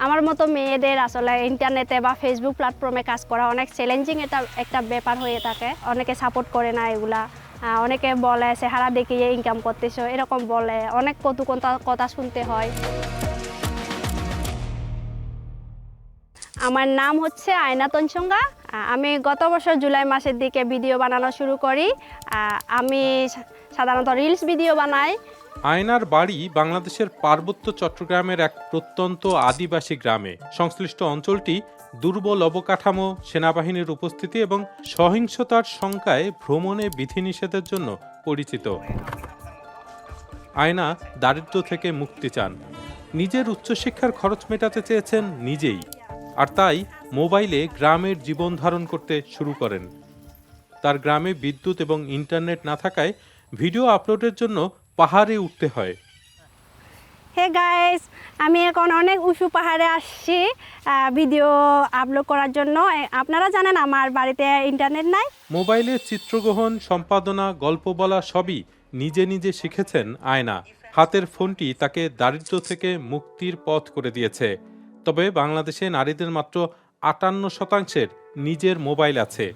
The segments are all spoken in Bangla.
আমার মতো মেয়েদের আসলে ইন্টারনেটে বা ফেসবুক প্ল্যাটফর্মে কাজ করা অনেক চ্যালেঞ্জিং একটা ব্যাপার হয়ে থাকে। অনেকে সাপোর্ট করে না এগুলা, অনেকে বলে চেহারা দেখিয়ে ইনকাম করতেছো এরকম বলে, অনেক কটু কথা শুনতে হয়। আমার নাম হচ্ছে আয়না তঞ্চঙ্গা। আমি গত বছর জুলাই মাসের দিকে ভিডিও বানানো শুরু করি। আমি সাধারণত রিলস ভিডিও বানাই। আয়নার বাড়ি বাংলাদেশের পার্বত্য চট্টগ্রামের এক প্রত্যন্ত আদিবাসী গ্রামে। সংশ্লিষ্ট অঞ্চলটি দুর্বল অবকাঠামো, সেনাবাহিনীর উপস্থিতি এবং সহিংসতার শঙ্কায় ভ্রমণে বিধিনিষেধের জন্য পরিচিত। আয়না দারিদ্র্য থেকে মুক্তি চান, নিজের উচ্চশিক্ষার খরচ মেটাতে চেয়েছেন নিজেই, আর তাই মোবাইলে গ্রামের জীবন ধারণ করতে শুরু করেন। তার গ্রামে বিদ্যুৎ এবং ইন্টারনেট না থাকায় ভিডিও আপলোডের জন্য পাহাড়ে উঠতে হয়। হে গাইস, আমি এখন অনেক উঁচু পাহাড়ে আসছি ভিডিও আপলোড করার জন্য। আপনারা জানেন আমার বাড়িতে ইন্টারনেট নাই। মোবাইলে চিত্রগ্রহণ, সম্পাদনা, গল্প বলা সবই নিজে নিজে শিখেছেন আয়না। হাতের ফোনটি তাকে দারিদ্র্য থেকে মুক্তির পথ করে দিয়েছে। তবে বাংলাদেশে নারীদের মাত্র ৫৮% নিজের মোবাইল আছে।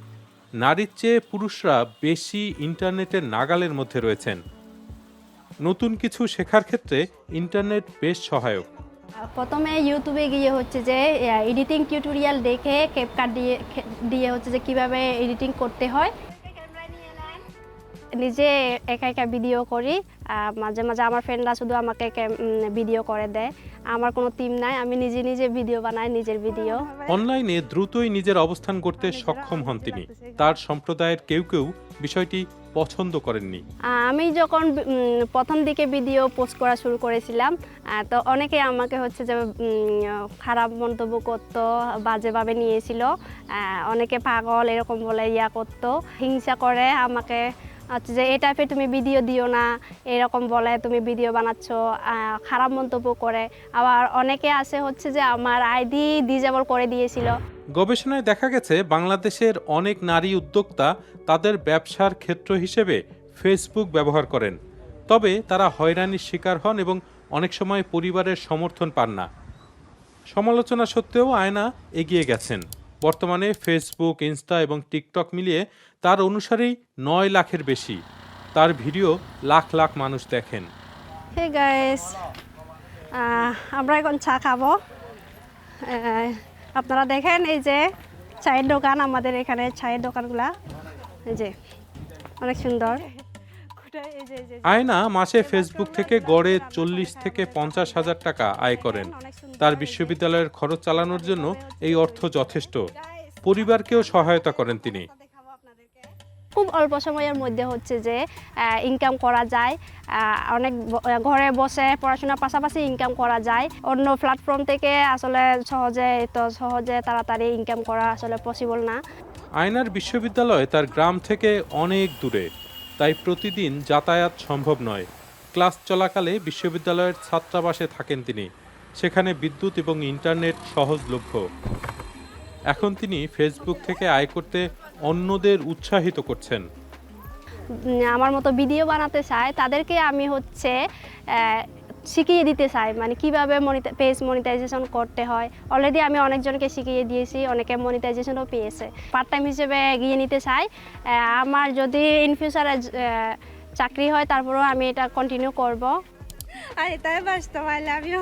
নারীর চেয়ে পুরুষরা বেশি ইন্টারনেটের নাগালের মধ্যে রয়েছেন। নতুন কিছু শেখার ক্ষেত্রে ইন্টারনেট বেশ সহায়ক। প্রথমে ইউটিউবে গিয়ে হচ্ছে যে এডিটিং টিউটোরিয়াল দেখে ক্যাপকাট দিয়ে হচ্ছে যে কিভাবে এডিটিং করতে হয়। নিজে একা একা ভিডিও করি, মাঝে মাঝে আমার ফ্রেন্ডরা শুধু আমাকে ভিডিও করে দেয়। আমার কোনো টিম নাই, আমি নিজে নিজে ভিডিও বানাই, নিজের ভিডিও। অনলাইনে দ্রুতই নিজের অবস্থান করতে সক্ষম হন তিনি। তার সম্প্রদায়ের কেউ কেউ বিষয়টি পছন্দ করেননি। আমি যখন প্রথম দিকে ভিডিও পোস্ট করা শুরু করেছিলাম, তো অনেকে আমাকে হচ্ছে যে খারাপ মন্তব্য করতো, বাজেভাবে নিয়েছিল। অনেকে পাগল এরকম বলে করতো, হিংসা করে আমাকে, আচ্ছা যে এই টাইপের তুমি ভিডিও দিও না এরকম বলে, তুমি ভিডিও বানাচ্ছ, খারাপ মন্তব্য করে। আবার অনেকে আছে হচ্ছে যে আমার আইডি ডিসেবল করে দিয়েছিল। গবেষণায় দেখা গেছে বাংলাদেশের অনেক নারী উদ্যোক্তা তাদের ব্যবসার ক্ষেত্র হিসেবে ফেসবুক ব্যবহার করেন। তবে তারা হয়রানির শিকার হন এবং অনেক সময় পরিবারের সমর্থন পান না। সমালোচনা সত্ত্বেও আয়না এগিয়ে গেছেন। বর্তমানে ফেসবুক, ইনস্টা এবং টিকটক মিলিয়ে তার অনুসারী ৯ লাখের বেশি। তার ভিডিও লাখ লাখ মানুষ দেখেন। হে গাইস, আমরা এখন চা খাবো। আপনারা দেখেন এই যে চায়ের দোকান, আমাদের এখানে চায়ের দোকানগুলা এই যে অনেক সুন্দর। আয়না মাসে ফেসবুক থেকে গড়ে ৪০ থেকে ৫০ হাজার টাকা আয় করেন। তার বিশ্ববিদ্যালয়ের খরচ চালানোর জন্য এই অর্থ যথেষ্ট। পরিবারকেও সহায়তা করেন তিনি। খুব অল্প সময়ের মধ্যে হচ্ছে যে ইনকাম করা যায়, অনেক ঘরে বসে পড়াশোনার পাশাপাশি ইনকাম করা যায়। অন্য প্ল্যাটফর্ম থেকে আসলে সহজে তাড়াতাড়ি ইনকাম করা আসলে পসিবল না। আয়নার বিশ্ববিদ্যালয় তার গ্রাম থেকে অনেক দূরে, তাই প্রতিদিন যাতায়াত সম্ভব নয়। ক্লাস চলাকালে বিশ্ববিদ্যালয়ের ছাত্রাবাসে থাকেন তিনি। সেখানে বিদ্যুৎ এবং ইন্টারনেট সহজলভ্য। এখন তিনি ফেসবুক থেকে আয় করতে অন্যদের উৎসাহিত করছেন। আমার মতো ভিডিও বানাতে চায় তাদেরকে আমি হচ্ছে শিখিয়ে দিতে চাই, মানে কিভাবে পেজ মনিটাইজেশন করতে হয়। অলরেডি আমি অনেকজনকে শিখিয়ে দিয়েছি, অনেকে মনিটাইজেশনও পেয়েছে। পার্ট টাইম হিসেবে এগিয়ে নিতে চাই। আমার যদি ইন ফিউচারে চাকরি হয় তারপরেও আমি এটা কন্টিনিউ করব। Ay, está de basta, I love you.